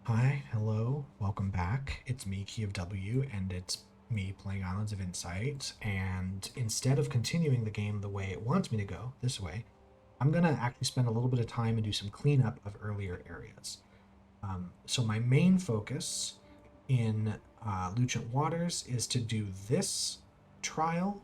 Hi, hello, welcome back. It's me, Key of W, and it's me playing Islands of Insight. And instead of continuing the game the way it wants me to go, this way, I'm going to actually spend a little bit of time and do some cleanup of earlier areas. So my main focus in Lucent Waters is to do this trial.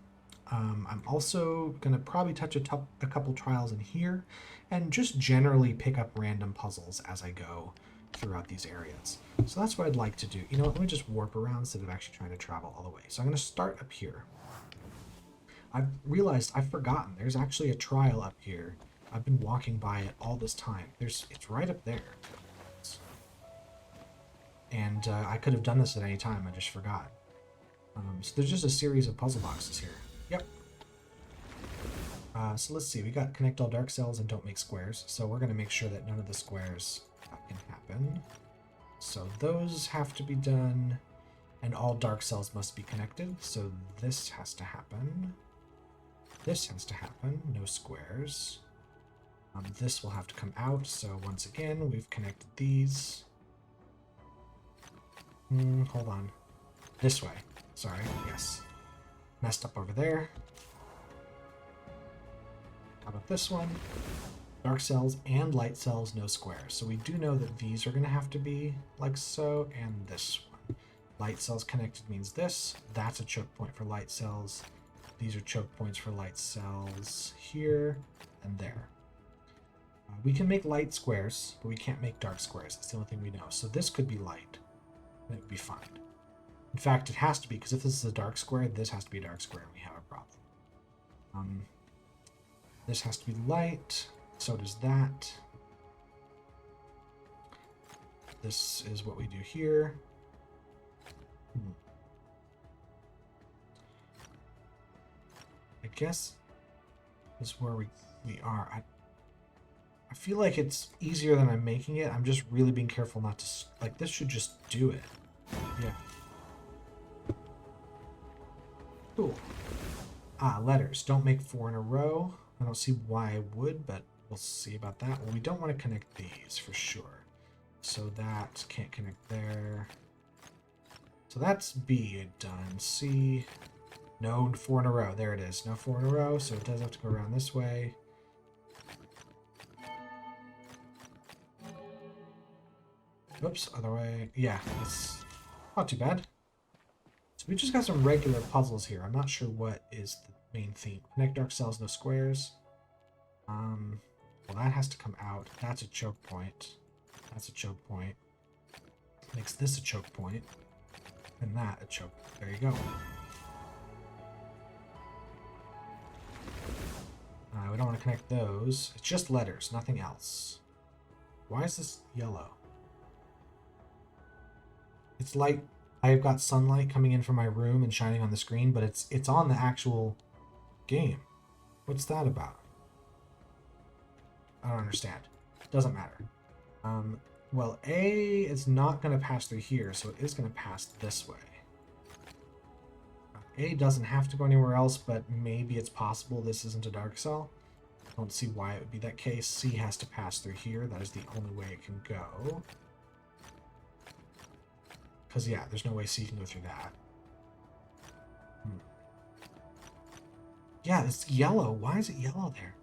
I'm also going to probably touch a couple trials in here and just generally pick up random puzzles as I go throughout these areas. So that's what I'd like to do. You know what, let me just warp around instead of actually trying to travel all the way. So I'm going to start up here. I've realized I've forgotten there's actually a trial up here. I've been walking by it all this time. It's right up there. And I could have done this at any time, I just forgot. So there's just a series of puzzle boxes here. Yep. So let's see, we got connect all dark cells and don't make squares. So we're going to make sure that none of the squares can happen. So those have to be done, and all dark cells must be connected. So this has to happen. This has to happen, no squares. This will have to come out, so once again, we've connected these. Hold on. This way. Sorry, yes. Messed up over there. How about this one? Dark cells and light cells, no squares. So we do know that these are going to have to be like so, and this one. Light cells connected means this. That's a choke point for light cells. These are choke points for light cells here and there. We can make light squares, but we can't make dark squares. That's the only thing we know. So this could be light, and it would be fine. In fact, it has to be, because if this is a dark square, this has to be a dark square, and we have a problem. This has to be light, so does that. This is what we do here. I guess is where we are. I feel like it's easier than I'm making it. I'm just really being careful not to... Like, this should just do it. Yeah. Cool. Letters. Don't make 4 in a row. I don't see why I would, but we'll see about that. Well, we don't want to connect these for sure. So that can't connect there. So that's B done. C. No 4 in a row. There it is. No 4 in a row, so it does have to go around this way. Oops, other way. Yeah, it's not too bad. So we just got some regular puzzles here. I'm not sure what is the main theme. Connect dark cells, no squares. Well, that has to come out. That's a choke point. That's a choke point. Makes this a choke point. And that a choke. There you go. We don't want to connect those. It's just letters, nothing else. Why is this yellow? It's like I've got sunlight coming in from my room and shining on the screen, but it's on the actual game. What's that about? I don't understand. Doesn't matter. Well, A is not going to pass through here, so it is going to pass this way. A doesn't have to go anywhere else, but maybe it's possible this isn't a dark cell. I don't see why it would be that case. C has to pass through here. That is the only way it can go. Because, yeah, there's no way C can go through that. Yeah, it's yellow. Why is it yellow there?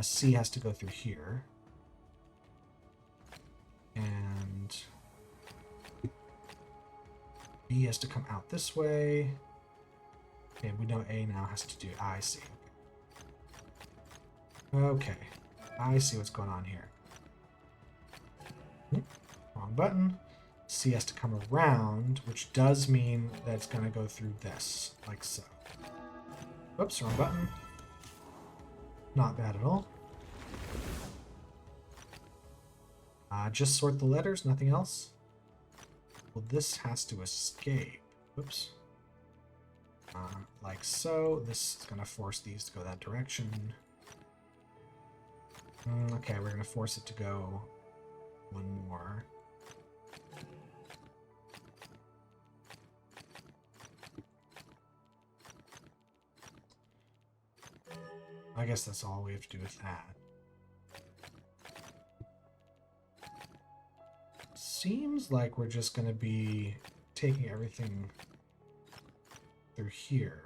C has to go through here. And B has to come out this way. And we know A now has to do I see. Okay. I see what's going on here. Wrong button. C has to come around, which does mean that it's going to go through this, like so. Whoops, wrong button. Not bad at all. Just sort the letters, nothing else. Well, this has to escape. Whoops. Like so. This is going to force these to go that direction. Okay, we're going to force it to go one more. I guess that's all we have to do with that. seems like we're just going to be taking everything through here.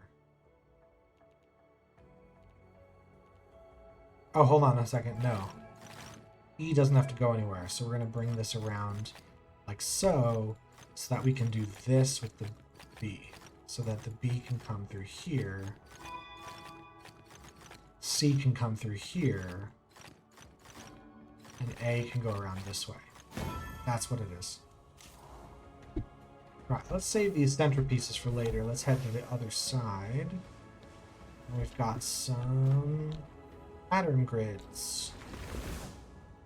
Oh, hold on a second. No. E doesn't have to go anywhere. So we're going to bring this around like so that we can do this with the B. So that the B can come through here. C can come through here. And A can go around this way. That's what it is. Right, let's save these centerpieces for later. Let's head to the other side. And we've got some pattern grids.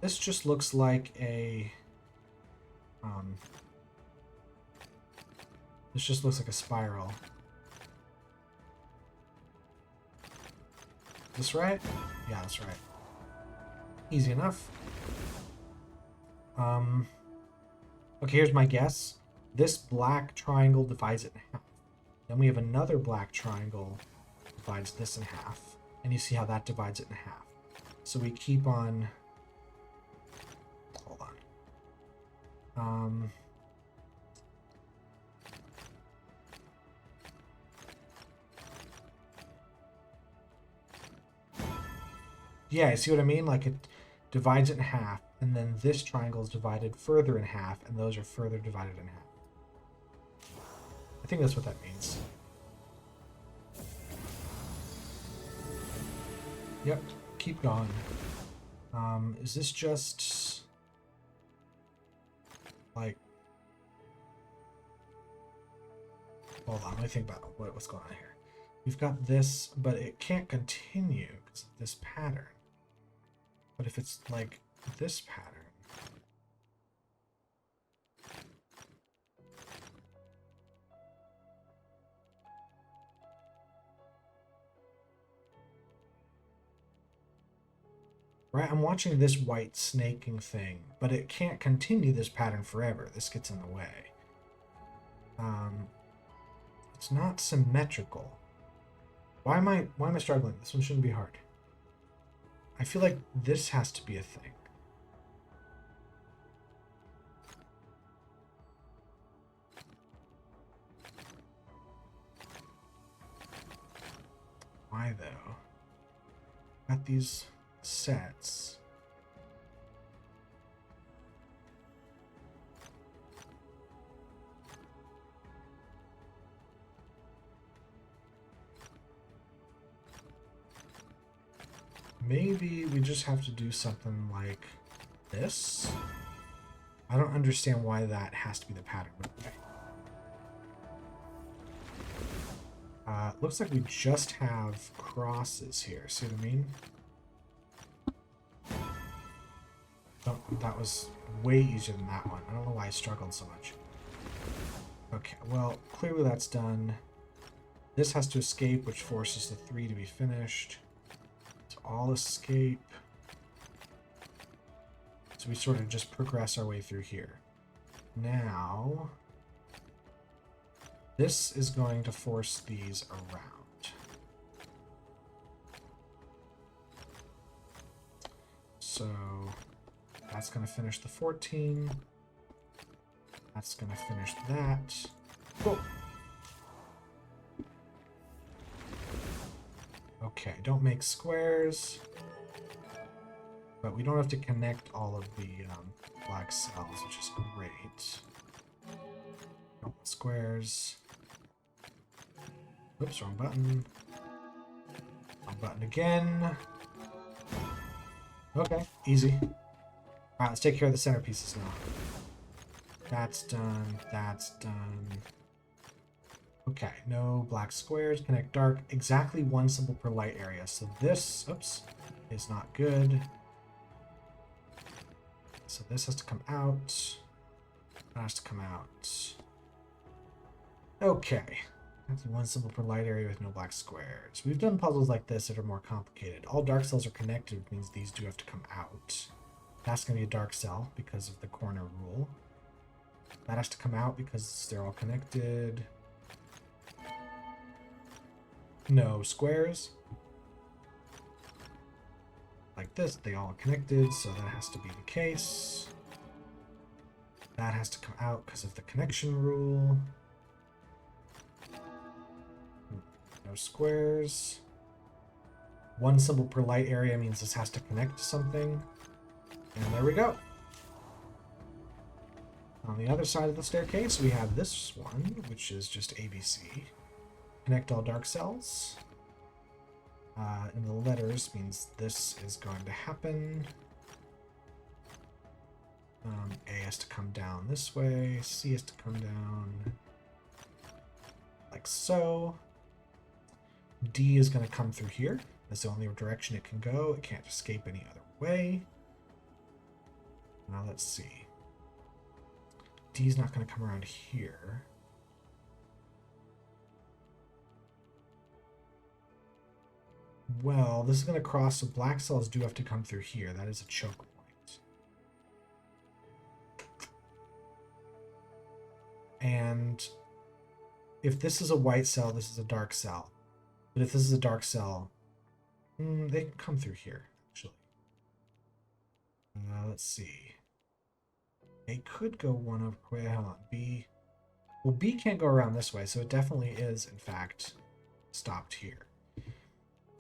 This just looks like a this just looks like a spiral. Is this right? Yeah, that's right. Easy enough. Okay, here's my guess. This black triangle divides it in half. Then we have another black triangle divides this in half. And you see how that divides it in half. So we keep on... Hold on. Yeah, you see what I mean? Like it divides it in half, and then this triangle is divided further in half, and those are further divided in half. I think that's what that means. Yep, keep going. Is this just like... Hold on, let me think about what's going on here. We've got this, but it can't continue because of this pattern. But if it's like this pattern... Right, I'm watching this white snaking thing, but it can't continue this pattern forever. This gets in the way. It's not symmetrical. Why am I struggling? This one shouldn't be hard. I feel like this has to be a thing. Why though? Got these sets. Maybe we just have to do something like this. I don't understand why that has to be the pattern. Looks like we just have crosses here. See what I mean? Oh, that was way easier than that one. I don't know why I struggled so much. Okay, well, clearly that's done. This has to escape, which forces the 3 to be finished. So all escape. So we sort of just progress our way through here. Now, this is going to force these around. So that's going to finish the 14. That's going to finish that. Whoa. Okay, don't make squares. But we don't have to connect all of the black cells, which is great. Don't want squares. Oops, wrong button. Wrong button again. Okay, easy. Alright, let's take care of the centerpieces now. That's done. That's done. Okay, no black squares. Connect dark. Exactly one symbol per light area. So this, oops, is not good. So this has to come out. That has to come out. Okay. That's one symbol per light area with no black squares. We've done puzzles like this that are more complicated. All dark cells are connected, which means these do have to come out. That's going to be a dark cell because of the corner rule. That has to come out because they're all connected. No squares. Like this, they all are connected, so that has to be the case. that has to come out because of the connection rule. No squares. One symbol per light area means this has to connect to something. And there we go. On the other side of the staircase, we have this one, which is just ABC. Connect all dark cells. And the letters means this is going to happen. A has to come down this way. C has to come down like so. D is going to come through here. That's the only direction it can go. It can't escape any other way. Now let's see. D is not going to come around here. Well, this is going to cross, so black cells do have to come through here. That is a choke point. And if this is a white cell, this is a dark cell. But if this is a dark cell, they can come through here, actually. Let's see. A could go one over. Wait, hold on. B. Well, B can't go around this way, so it definitely is, in fact, stopped here.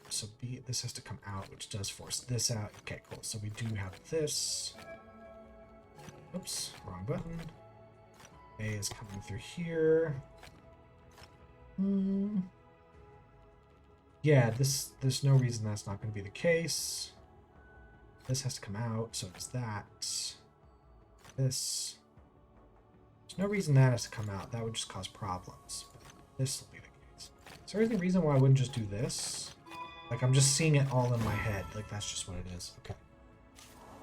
So B, this has to come out, which does force this out. Okay, cool. So we do have this. Oops, wrong button. A is coming through here. Yeah, there's no reason that's not going to be the case. This has to come out, so does that. This. There's no reason that has to come out. That would just cause problems. This will be the case. Is there any reason why I wouldn't just do this? Like, I'm just seeing it all in my head. Like, that's just what it is. Okay.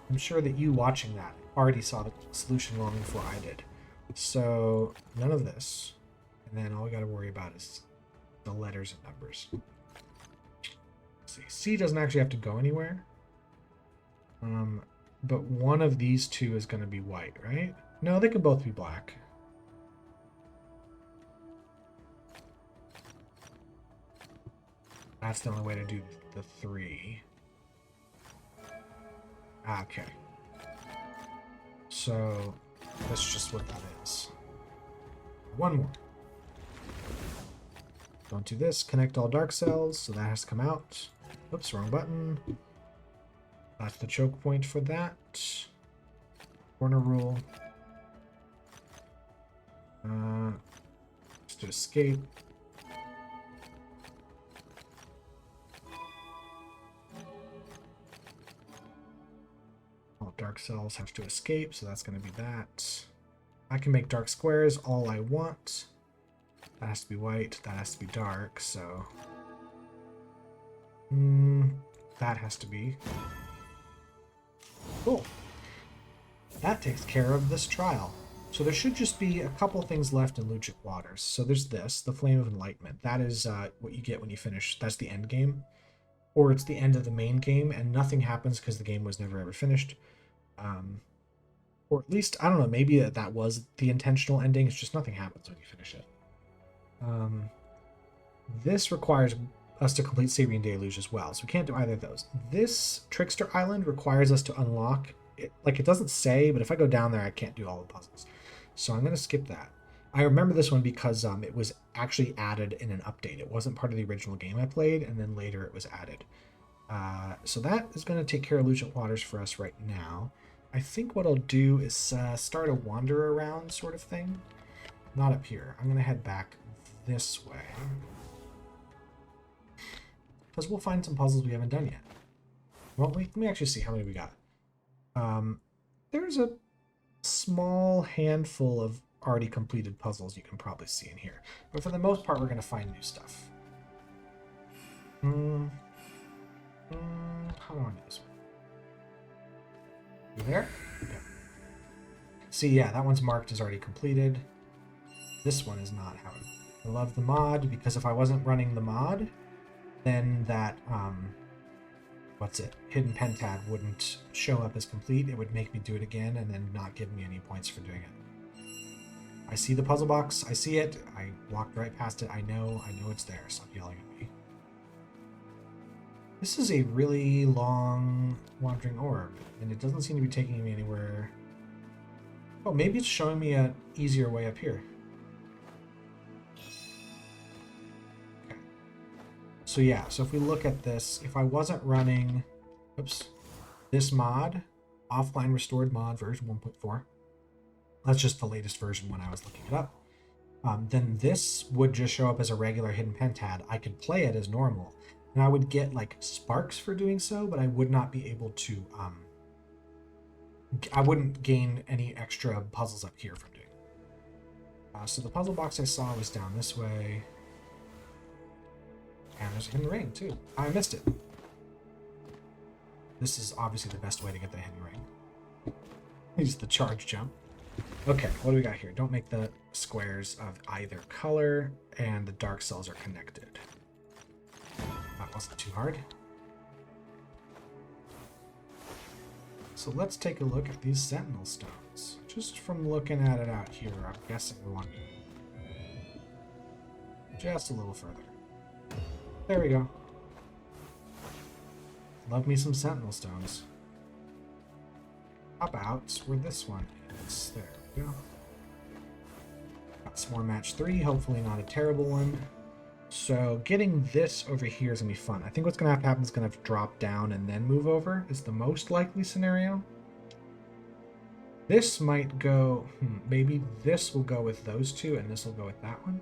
I'm sure that you watching that already saw the solution long before I did. So, none of this. And then all we got to worry about is the letters and numbers. Let's see. C doesn't actually have to go anywhere. But one of these two is going to be white, right? No, they can both be black. That's the only way to do the 3. Okay. So, that's just what that is. One more. Don't do this. Connect all dark cells, so that has to come out. Oops, wrong button. That's the choke point for that. Corner rule. Let's do escape. All dark cells have to escape, so that's going to be that. I can make dark squares all I want. That has to be white, that has to be dark, so... that has to be... Cool. That takes care of this trial. So there should just be a couple things left in Lucic Waters. So there's this, the Flame of Enlightenment. That is what you get when you finish. That's the end game. Or it's the end of the main game, and nothing happens because the game was never ever finished. Or at least, I don't know, maybe that was the intentional ending. It's just nothing happens when you finish it. This requires us to complete Sabian Deluge as well, so we can't do either of those. This Trickster Island requires us to unlock it. Like, it doesn't say, but if I go down there, I can't do all the puzzles. So I'm going to skip that. I remember this one because it was actually added in an update. It wasn't part of the original game I played, and then later it was added. So that is going to take care of Lucic Waters for us right now. I think what I'll do is start a wander around sort of thing. Not up here. I'm going to head back this way. Because we'll find some puzzles we haven't done yet. Well, let me actually see how many we got. There's a small handful of already completed puzzles you can probably see in here. But for the most part, we're going to find new stuff. How do I do this one? You there? Okay. See, yeah, that one's marked as already completed. This one is not. How I love the mod, because if I wasn't running the mod, then that, Hidden Pen Tab wouldn't show up as complete. It would make me do it again and then not give me any points for doing it. I see the puzzle box. I see it. I walked right past it. I know it's there. Stop yelling at me. This is a really long wandering orb, and it doesn't seem to be taking me anywhere Oh, maybe it's showing me an easier way up here. Okay. So yeah, so if we look at this, if I wasn't running, oops, this mod, offline restored mod version 1.4, that's just the latest version when I was looking it up, then this would just show up as a regular hidden pentad. I could play it as normal, and I would get like sparks for doing so, but I would not be able to, I wouldn't gain any extra puzzles up here from doing it. So the puzzle box I saw was down this way. And there's a hidden ring, too. I missed it. This is obviously the best way to get the hidden ring. Use the charge jump. Okay, what do we got here? Don't make the squares of either color, and the dark cells are connected. That wasn't too hard. So let's take a look at these sentinel stones. Just from looking at it out here, I'm guessing we want just a little further. There we go. Love me some sentinel stones. How about where this one is? There we go. Got some more match 3, hopefully not a terrible one. So getting this over here is going to be fun. I think what's going to have to happen is going to have to drop down and then move over is the most likely scenario. This might go... maybe this will go with those two and this will go with that one.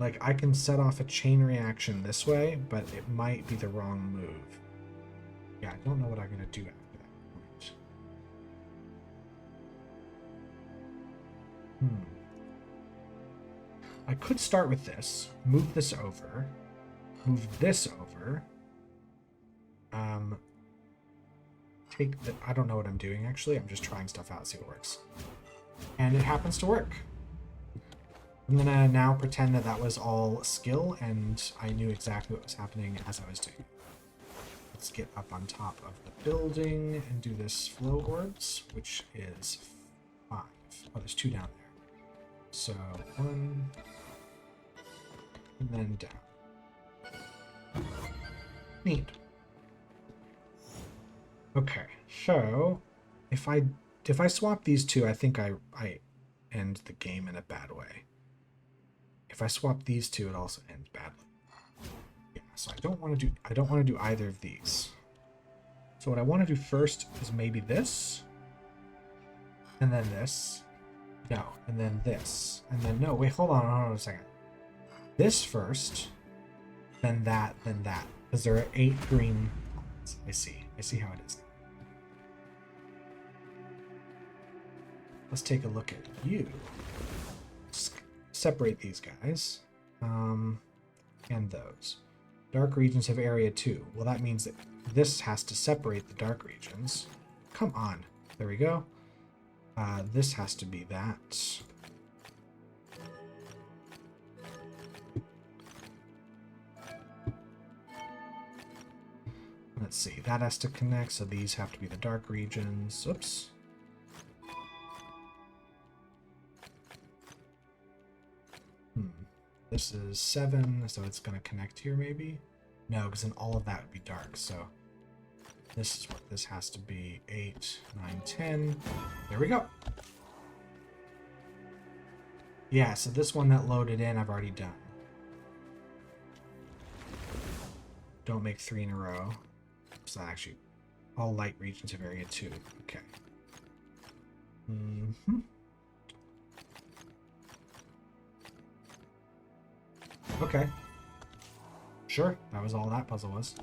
Like, I can set off a chain reaction this way, but it might be the wrong move. Yeah, I don't know what I'm going to do after that point. I could start with this, move this over, move this over, take the... I don't know what I'm doing, actually. I'm just trying stuff out, see what works. And it happens to work. I'm gonna now pretend that that was all skill and I knew exactly what was happening as I was doing it. Let's get up on top of the building and do this flow orbs, which is 5. Oh, there's 2 down there. So 1, and then down. Neat. Okay, so if I swap these two, I think I end the game in a bad way. If I swap these two, it also ends badly. Yeah, so I don't want to do either of these. So what I want to do first is maybe this, and then this. No, and then this, and then no. Wait, hold on a second. This first, then that, because there are 8 green lines. I see how it is. Let's take a look at you. Separate these guys, and those. Dark regions have area 2. Well, that means that this has to separate the dark regions. Come on. There we go. This has to be that. Let's see. That has to connect, so these have to be the dark regions. Oops. This is 7, so it's going to connect here maybe? No, because then all of that would be dark, so this is what this has to be. 8, 9, 10. There we go. Yeah, so this one that loaded in, I've already done. Don't make 3 in a row. So actually, all light regions have area 2. Okay. Okay. Sure, that was all that puzzle was.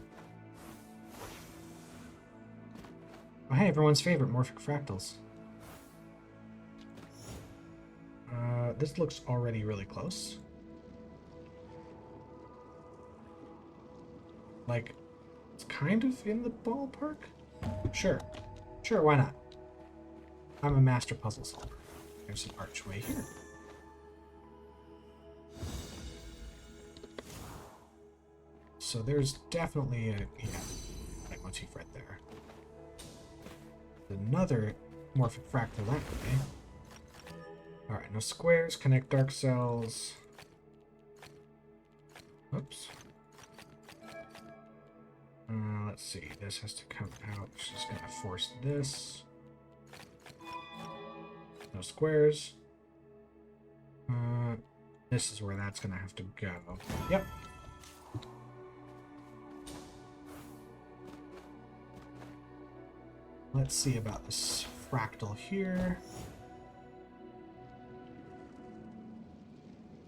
Oh, hey, everyone's favorite, morphic fractals. This looks already really close. Like, it's kind of in the ballpark? Sure. Sure, why not? I'm a master puzzle solver. There's an archway here. So there's definitely a motif right there. Another morphic fractal that way. Alright, no squares, connect dark cells. Oops. Let's see, this has to come out. It's just gonna force this. No squares. This is where that's gonna have to go. Yep. Let's see about this fractal here.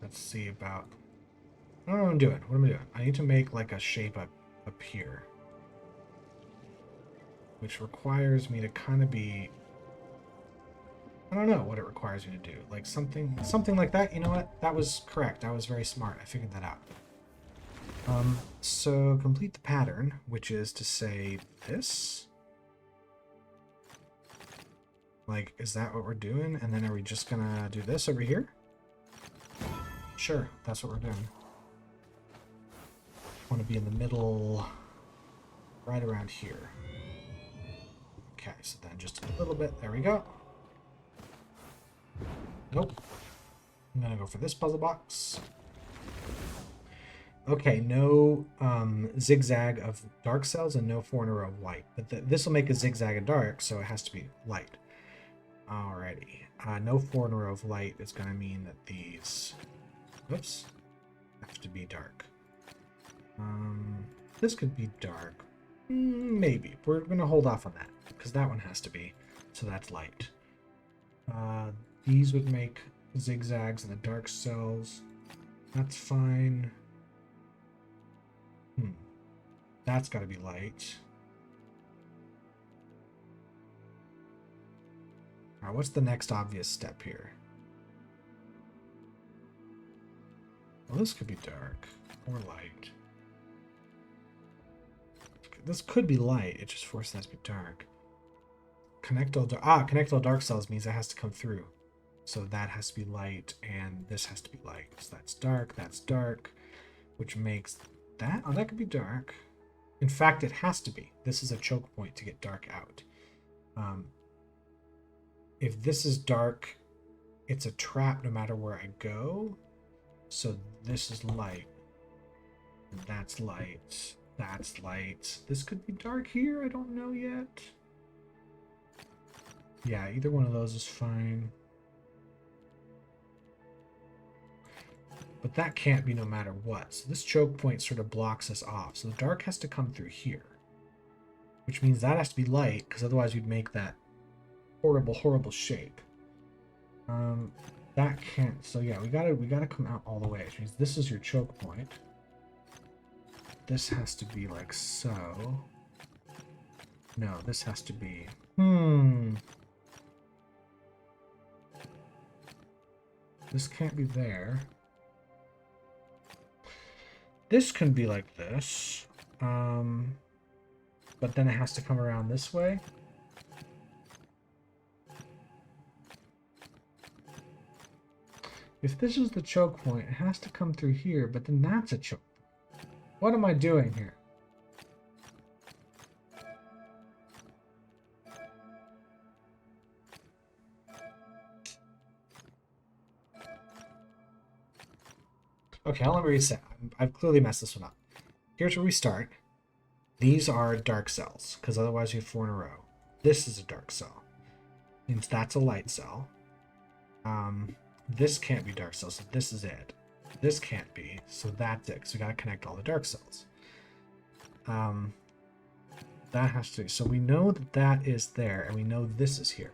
Let's see about... I don't know what I'm doing. What am I doing? I need to make like a shape up here. Which requires me to kind of be... I don't know what it requires me to do. Like something like that. You know what? That was correct. I was very smart. I figured that out. So complete the pattern, which is to say this. Like, is that what we're doing? And then are we just gonna do this over here? Sure, that's what we're doing. Want to be in the middle, right around here. Okay, so then just a little bit. There we go. Nope. I'm gonna go for this puzzle box. Okay, no zigzag of dark cells and no 4 in a row of light. But this will make a zigzag of dark, so it has to be light. Alrighty. No 4 in a row of light is going to mean that these... Whoops. Have to be dark. This could be dark. Maybe. We're going to hold off on that, because that one has to be. So that's light. These would make zigzags in the dark cells. That's fine. That's got to be light. Alright, what's the next obvious step here? Well, this could be dark or light. This could be light. It just forces that to be dark. Connect all dark cells means it has to come through. So that has to be light, and this has to be light. So that's dark, which makes that... Oh, that could be dark. In fact, it has to be. This is a choke point to get dark out. If this is dark, it's a trap no matter where I go. So this is light. And that's light. That's light. This could be dark here. I don't know yet. Yeah, either one of those is fine. But that can't be no matter what. So this choke point sort of blocks us off. So the dark has to come through here. Which means that has to be light, because otherwise we'd make that horrible, horrible shape. That can't. So yeah, we gotta come out all the way. Which means this is your choke point. This has to be like so. No, this has to be... This can't be there. This can be like this. But then it has to come around this way. If this is the choke point, it has to come through here, but then that's a choke. What am I doing here? Okay, let me reset. I've clearly messed this one up. Here's where we start. These are dark cells, because otherwise you have 4 in a row. This is a dark cell. Means that's a light cell. This can't be dark cells, so this is it. This can't be, so that's it. So we gotta connect all the dark cells. That has to. So we know that that is there, and we know this is here.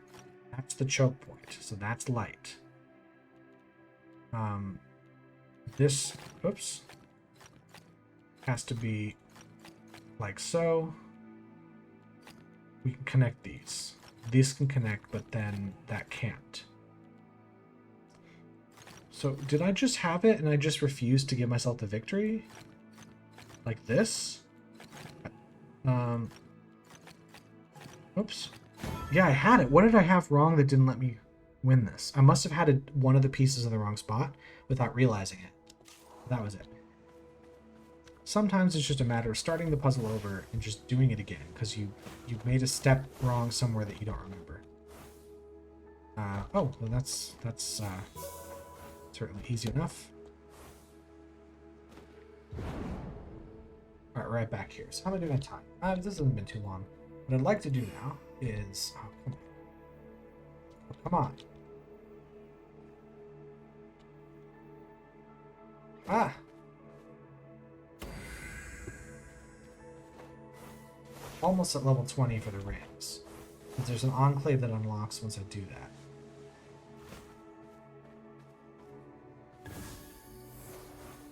That's the choke point, so that's light. This, oops, has to be like so. We can connect these. These can connect, but then that can't. So did I just have it and I just refused to give myself the victory? Like this? Oops. Yeah, I had it. What did I have wrong that didn't let me win this? I must have had one of the pieces in the wrong spot without realizing it. That was it. Sometimes it's just a matter of starting the puzzle over and just doing it again, because you've made a step wrong somewhere that you don't remember. Oh, well that's certainly easy enough. Alright, right back here. So how am I doing on time? This hasn't been too long. What I'd like to do now is... Oh, come on. Ah! Almost at level 20 for the rings. But there's an enclave that unlocks once I do that.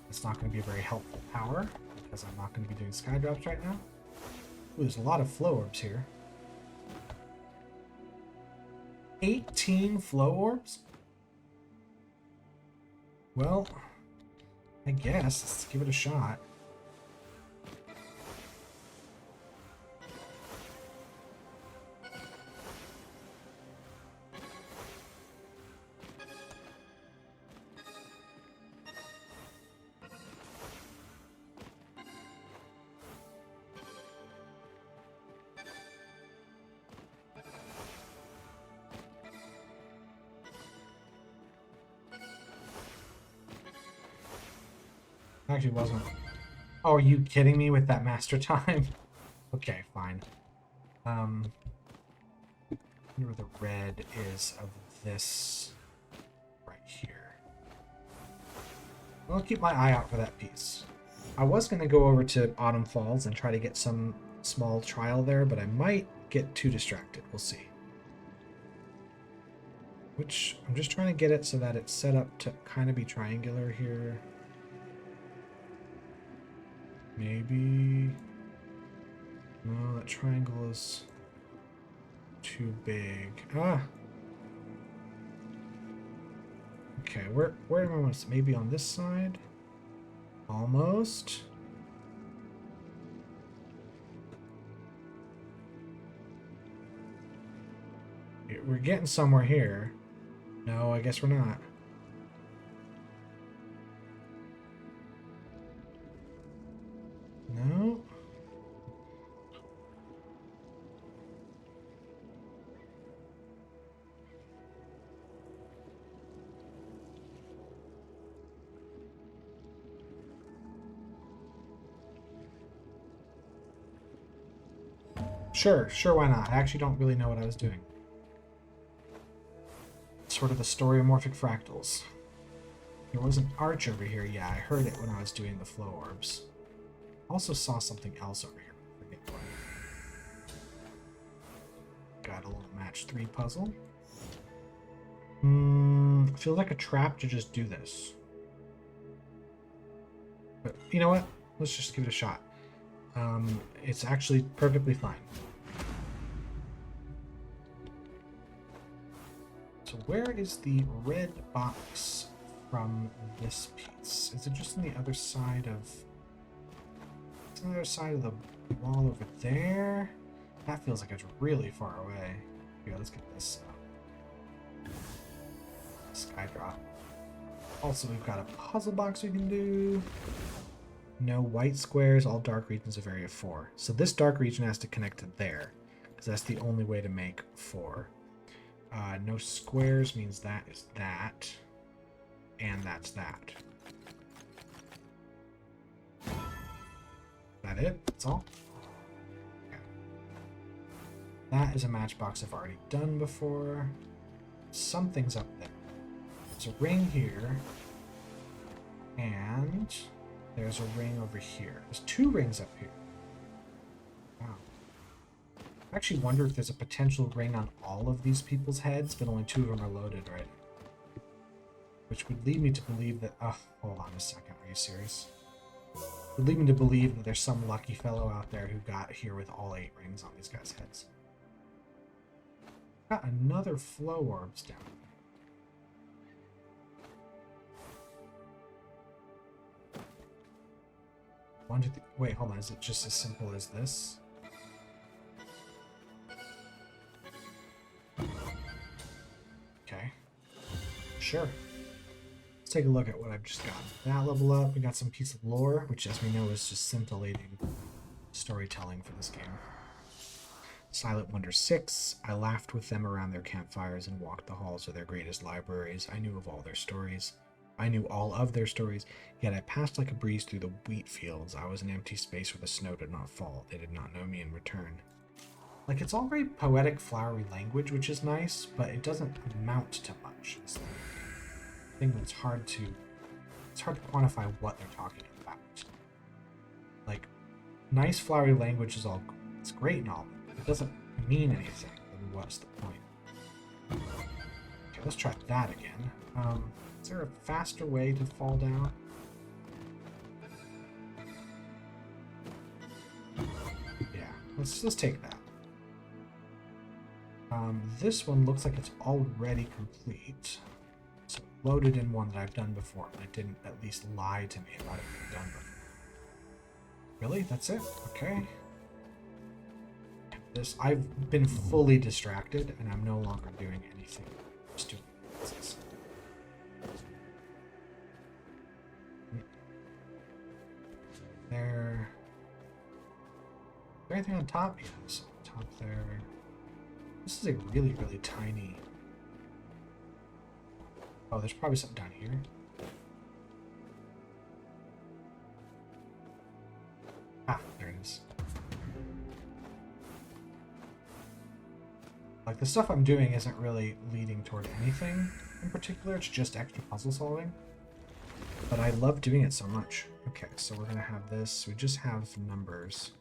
It's not going to be a very helpful power, because I'm not going to be doing sky drops right now. Ooh, there's a lot of flow orbs here. 18 flow orbs? Well, I guess. Let's give it a shot. Actually wasn't. Oh, are you kidding me with that master time? Okay, fine. I wonder where the red is of this right here. I'll keep my eye out for that piece. I was going to go over to Autumn Falls and try to get some small trial there, but I might get too distracted. We'll see. Which, I'm just trying to get it so that it's set up to kind of be triangular here. Maybe... No, that triangle is too big. Ah! Okay, where am I going to... Maybe on this side? Almost. We're getting somewhere here. No, I guess we're not. No. Sure, why not? I actually don't really know what I was doing. Sort of the storyomorphic fractals. There was an arch over here. Yeah, I heard it when I was doing the flow orbs. Also saw something else over here. I forget what. Got a little match 3 puzzle. Feels like a trap to just do this. But you know what? Let's just give it a shot. It's actually perfectly fine. So where is the red box from this piece? Is it just on the other side of... It's on the other side of the wall over there? That feels like it's really far away. Here, let's get this sky drop. Also, we've got a puzzle box we can do. No white squares, all dark regions of area 4. So this dark region has to connect to there, because that's the only way to make 4. No squares means that is that, and that's that. Is that it? That's all? Okay. That is a matchbox I've already done before. Something's up there. There's a ring here, and there's a ring over here. There's 2 rings up here. Wow. I actually wonder if there's a potential ring on all of these people's heads, but only 2 of them are loaded, right? Which would lead me to believe that... Oh, hold on a second. Are you serious? Would lead me to believe that there's some lucky fellow out there who got here with all 8 rings on these guys' heads. Got another flow orbs down here. Wait, hold on. Is it just as simple as this? Okay. Sure. Let's take a look at what I've just got. That level up. We got some piece of lore, which as we know is just scintillating storytelling for this game. Silent Wonder 6. I laughed with them around their campfires and walked the halls of their greatest libraries. I knew of all their stories. I knew all of their stories, yet I passed like a breeze through the wheat fields. I was an empty space where the snow did not fall. They did not know me in return. Like, it's all very poetic, flowery language, which is nice, but it doesn't amount to much. It's the thing that's hard to it's hard to quantify what they're talking about. Like, nice flowery language is all, it's great and all, but it doesn't mean anything. Then what's the point? Okay, let's try that again. Is there a faster way to fall down? Yeah, let's take that. This one looks like it's already complete. So loaded in one that I've done before, but it didn't at least lie to me about it being done before. Really? That's it? Okay. This, I've been fully distracted, and I'm no longer doing anything. Just doing this. There. Is there anything on top? Yes. Top there. This is a really, really tiny. Oh, there's probably something down here. Ah, there it is. Like, the stuff I'm doing isn't really leading toward anything in particular. It's just extra puzzle solving. But I love doing it so much. Okay, so we're going to have this. We just have numbers.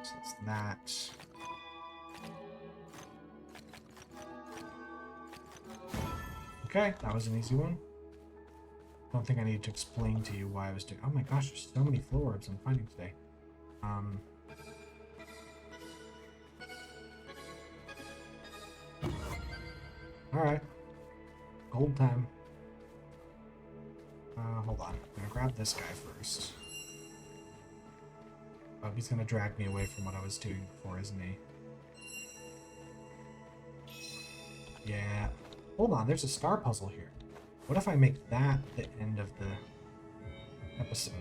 So it's that. Okay, that was an easy one. I don't think I need to explain to you why I was doing. Oh my gosh, there's so many flow orbs I'm finding today. Alright. Gold time. Hold on. I'm gonna grab this guy first. Oh, he's gonna drag me away from what I was doing before, isn't he? Yeah. Hold on, there's a star puzzle here. What if I make that the end of the episode?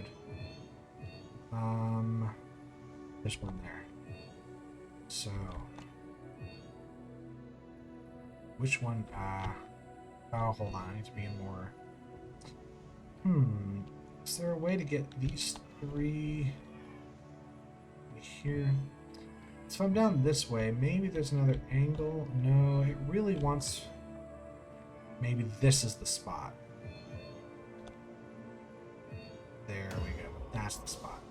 There's one there. So, which one? Oh, hold on, I need to be more. Is there a way to get these three here? So if I'm down this way, maybe there's another angle. No, it really wants. Maybe this is the spot. There we go. That's the spot.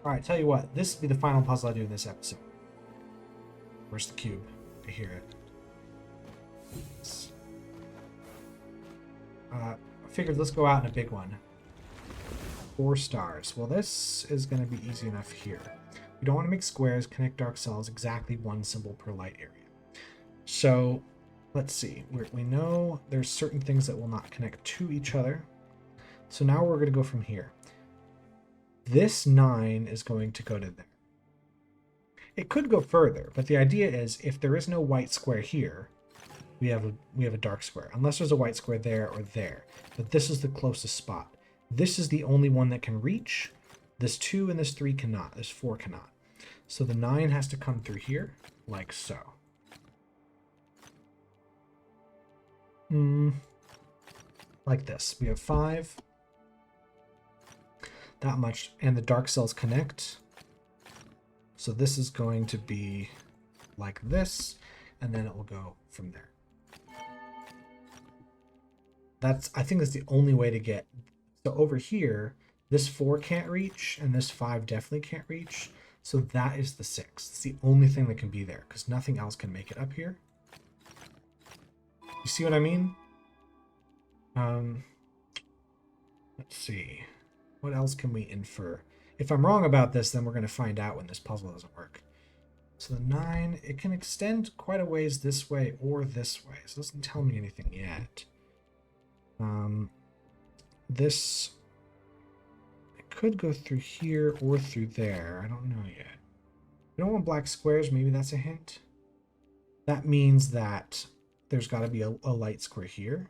Alright, tell you what. This will be the final puzzle I do in this episode. Where's the cube? I hear it. I figured let's go out in a big one. 4 stars. Well, this is going to be easy enough here. We don't want to make squares, connect dark cells, exactly one symbol per light area. So, let's see. We know there's certain things that will not connect to each other. So now we're going to go from here. This 9 is going to go to there. It could go further, but the idea is if there is no white square here, we have a dark square. Unless there's a white square there or there. But this is the closest spot. This is the only one that can reach. This 2 and this 3 cannot. This 4 cannot. So the 9 has to come through here, like so. Like this. We have 5. That much. And the dark cells connect. So this is going to be like this. And then it will go from there. I think that's the only way to get. So over here, this 4 can't reach. And this 5 definitely can't reach. So that is the 6. It's the only thing that can be there. Because nothing else can make it up here. You see what I mean? Let's see. What else can we infer? If I'm wrong about this, then we're going to find out when this puzzle doesn't work. So the 9, it can extend quite a ways this way or this way. So it doesn't tell me anything yet. This, it could go through here or through there. I don't know yet. We don't want black squares. Maybe that's a hint. That means that there's got to be a light square here.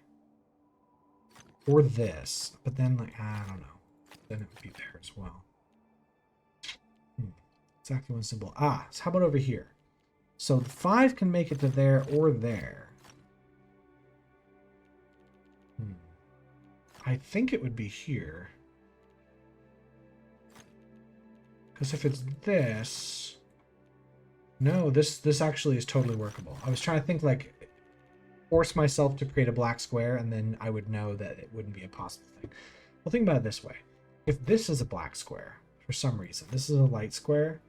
Or this. But then, like, I don't know. Then it would be there as well. Exactly one symbol. Ah, so how about over here? So the 5 can make it to there or there. I think it would be here. Because if it's this... No, this actually is totally workable. I was trying to think, like, force myself to create a black square, and then I would know that it wouldn't be a possible thing. Well, think about it this way. If this is a black square, for some reason, this is a light square,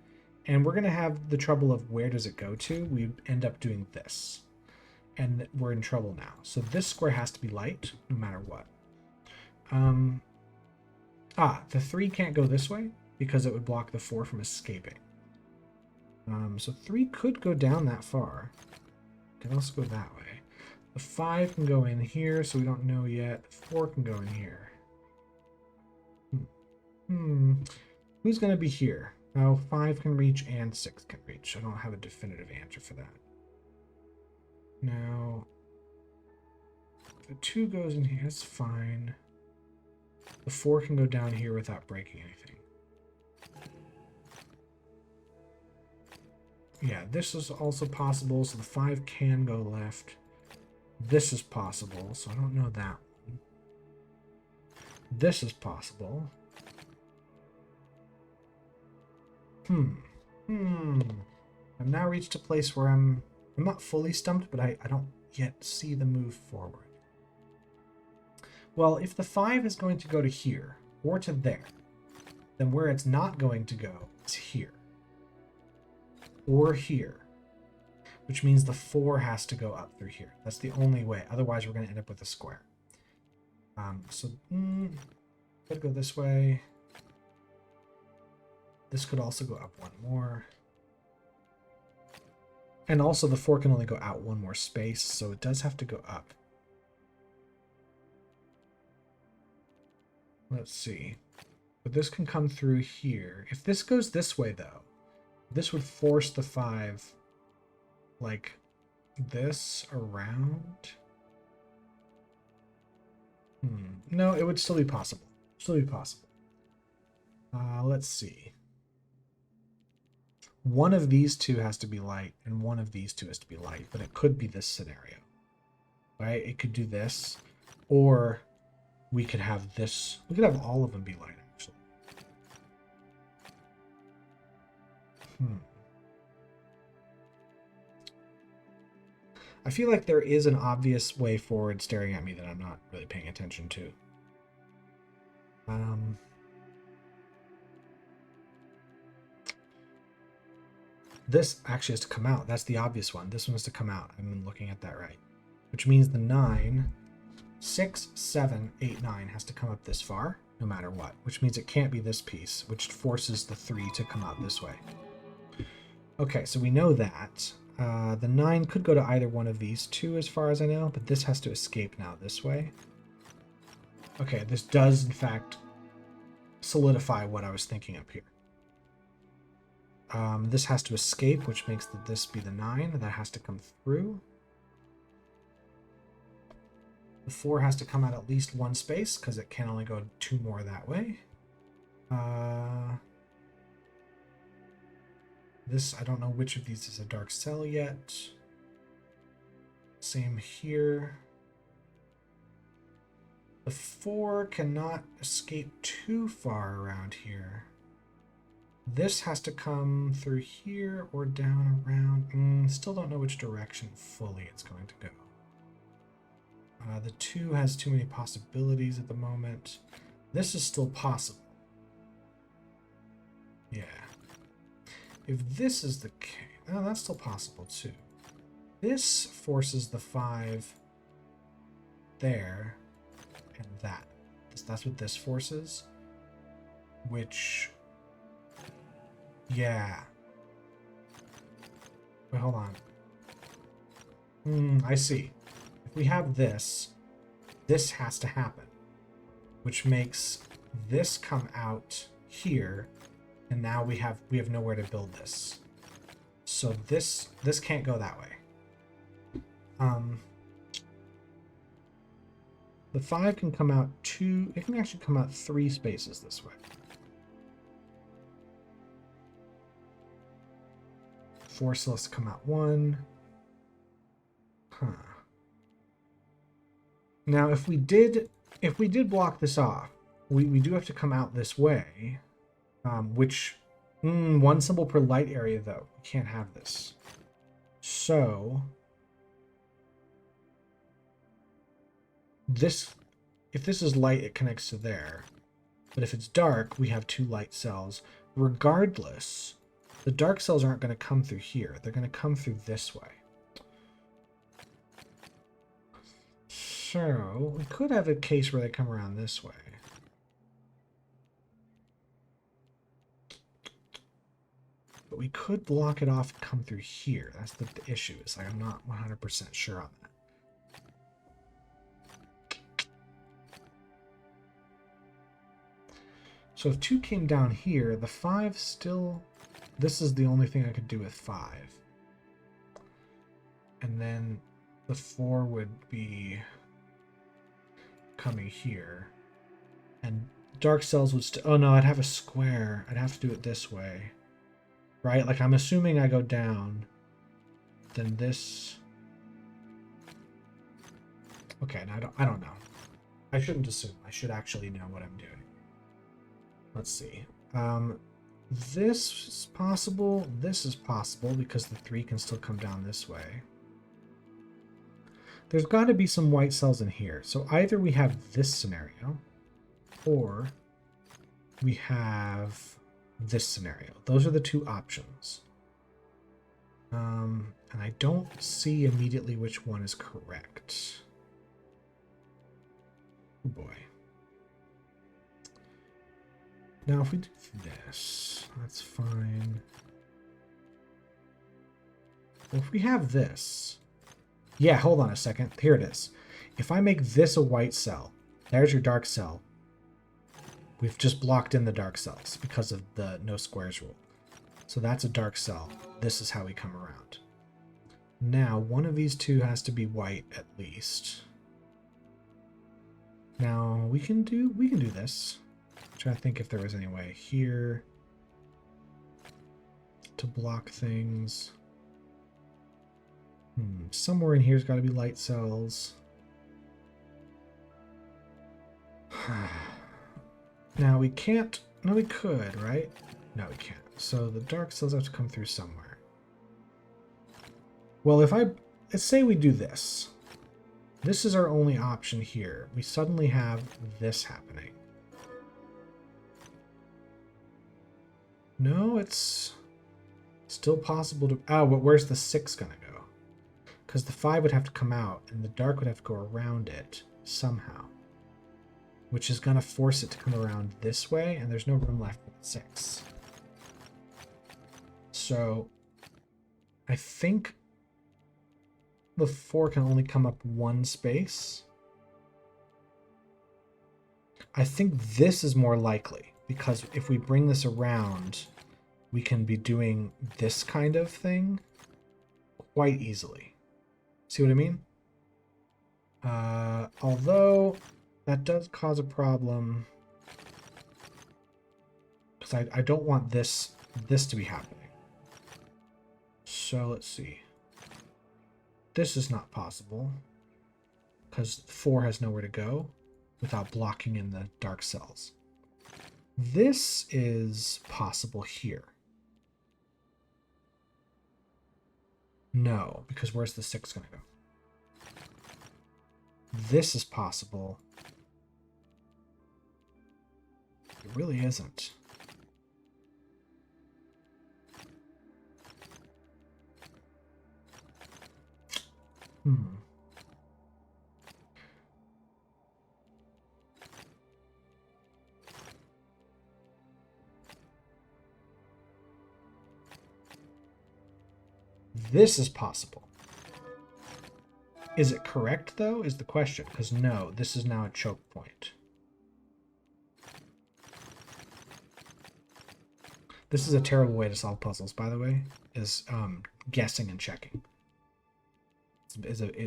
and we're going to have the trouble of where does it go to, we end up doing this. And we're in trouble now. So this square has to be light, no matter what. The 3 can't go this way, because it would block the 4 from escaping. So 3 could go down that far. It can also go that way. The 5 can go in here, so we don't know yet. The 4 can go in here. Who's going to be here? Oh, 5 can reach and 6 can reach. I don't have a definitive answer for that. Now, the 2 goes in here, that's fine. The 4 can go down here without breaking anything. Yeah, this is also possible, so the 5 can go left. This is possible, so I don't know that one. This is possible. I've now reached a place where I'm not fully stumped, but I don't yet see the move forward. Well, if the 5 is going to go to here, or to there, then where it's not going to go is here. Or here. Which means the 4 has to go up through here. That's the only way. Otherwise, we're going to end up with a square. Could go this way. This could also go up one more. And also the 4 can only go out one more space, so it does have to go up. Let's see. But this can come through here. If this goes this way, though, this would force the 5 like this around. No, it would still be possible. Still be possible. Let's see. One of these 2 has to be light, and one of these 2 has to be light, but it could be this scenario. Right? It could do this, or we could have this. We could have all of them be light, actually. I feel like there is an obvious way forward staring at me that I'm not really paying attention to. This actually has to come out. That's the obvious one. This one has to come out. I'm looking at that right. Which means the 9, 6, 7, 8, 9 has to come up this far, no matter what. Which means it can't be this piece, which forces the 3 to come out this way. Okay, so we know that. The 9 could go to either one of these 2 as far as I know, but this has to escape now this way. Okay, this does in fact solidify what I was thinking up here. This has to escape, which makes this be the 9. That has to come through. The 4 has to come out at least one space, because it can only go 2 more that way. This, I don't know which of these is a dark cell yet. Same here. The 4 cannot escape too far around here. This has to come through here or down around. Still don't know which direction fully it's going to go. The 2 has too many possibilities at the moment. This is still possible. Yeah. If this is the case, oh, that's still possible too. This forces the 5 there and that. That's what this forces. Which, yeah. Wait, hold on. I see. If we have this, this has to happen. Which makes this come out here. And now we have nowhere to build this. So this can't go that way. The 5 can come out 2. It can actually come out 3 spaces this way. 4 still has to come out 1. Now if we did block this off, we do have to come out this way. Which, 1 symbol per light area, though. We can't have this. So, this if this is light, it connects to there. But if it's dark, we have 2 light cells. Regardless, the dark cells aren't going to come through here. They're going to come through this way. So we could have a case where they come around this way. But we could block it off and come through here. That's the issue. Is like I'm not 100% sure on that. So if 2 came down here, the 5 still... This is the only thing I could do with 5. And then the 4 would be coming here. And dark cells would still... Oh no, I'd have a square. I'd have to do it this way. Right? Like I'm assuming I go down. Then this... Okay, now I don't know. I shouldn't assume. I should actually know what I'm doing. Let's see. This is possible. This is possible because the 3 can still come down this way. There's got to be some white cells in here. So either we have this scenario or we have this scenario. Those are the 2 options. And I don't see immediately which one is correct. Oh boy. Now, if we do this, that's fine. Well, if we have this... Yeah, hold on a second. Here it is. If I make this a white cell, there's your dark cell. We've just blocked in the dark cells because of the no squares rule. So that's a dark cell. This is how we come around. Now, one of these 2 has to be white at least. Now, we can do this. Trying to think if there was any way here to block things. Somewhere in here's got to be light cells. Now we can't. No, we could, right? No, we can't. So the dark cells have to come through somewhere. Well, let's say we do this. This is our only option here. We suddenly have this happening. No, it's still possible to... Oh, but where's the 6 going to go? Because the 5 would have to come out, and the dark would have to go around it somehow. Which is going to force it to come around this way, and there's no room left for the 6. So, I think the 4 can only come up 1 space. I think this is more likely, because if we bring this around... we can be doing this kind of thing quite easily. See what I mean? Although that does cause a problem because I don't want this to be happening. So let's see. This is not possible because 4 has nowhere to go without blocking in the dark cells. This is possible here. No, because where's the 6 going to go? This is possible. It really isn't. This is possible. Is it correct, though, is the question. Because no, this is now a choke point. This is a terrible way to solve puzzles, by the way, is guessing and checking.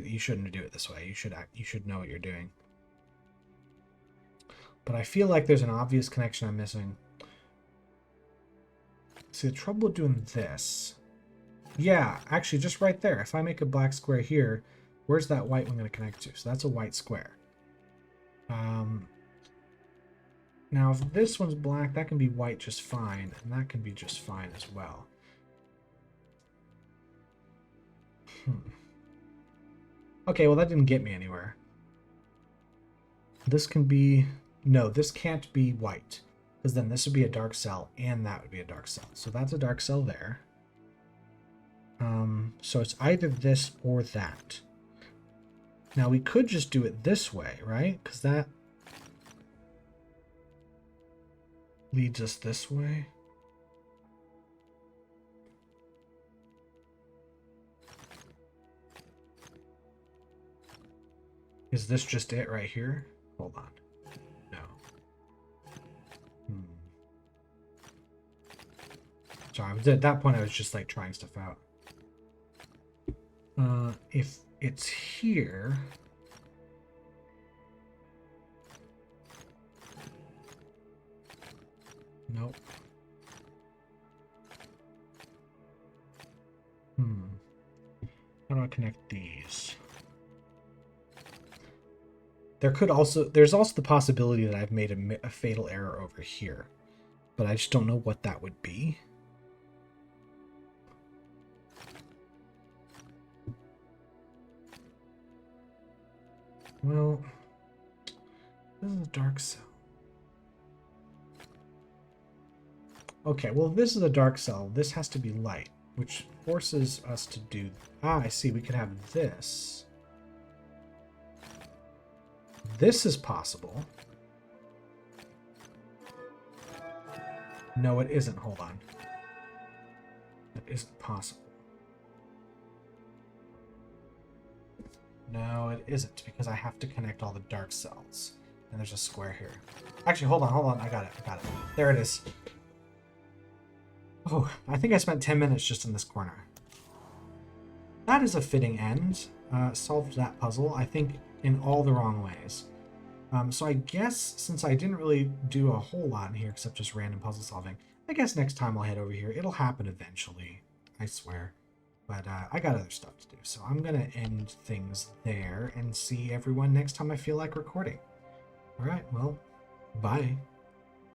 You shouldn't do it this way. You should know what you're doing. But I feel like there's an obvious connection I'm missing. See, the trouble with doing this... Yeah, actually, just right there. If I make a black square here, where's that white one going to connect to? So that's a white square. Now, if this one's black, that can be white just fine, and that can be just fine as well. Okay, well, that didn't get me anywhere. This can be... No, this can't be white. Because then this would be a dark cell, and that would be a dark cell. So that's a dark cell there. So it's either this or that. Now we could just do it this way, right? Because that leads us this way. Is this just it right here? Hold on. No. Sorry, at that point I was just like trying stuff out. If it's here... Nope. How do I connect these? There's also the possibility that I've made a fatal error over here, but I just don't know what that would be. Well, this is a dark cell. Okay, well, if this is a dark cell, this has to be light, which forces us to do... Ah, I see, we could have this. This is possible. No, it isn't. Hold on. That isn't possible. No, it isn't, because I have to connect all the dark cells. And there's a square here. Actually, hold on. I got it. There it is. Oh, I think I spent 10 minutes just in this corner. That is a fitting end. Solved that puzzle, I think, in all the wrong ways. So I guess, since I didn't really do a whole lot in here except just random puzzle solving, I guess next time I'll head over here. It'll happen eventually, I swear. But I got other stuff to do, so I'm going to end things there and see everyone next time I feel like recording. All right, well, bye.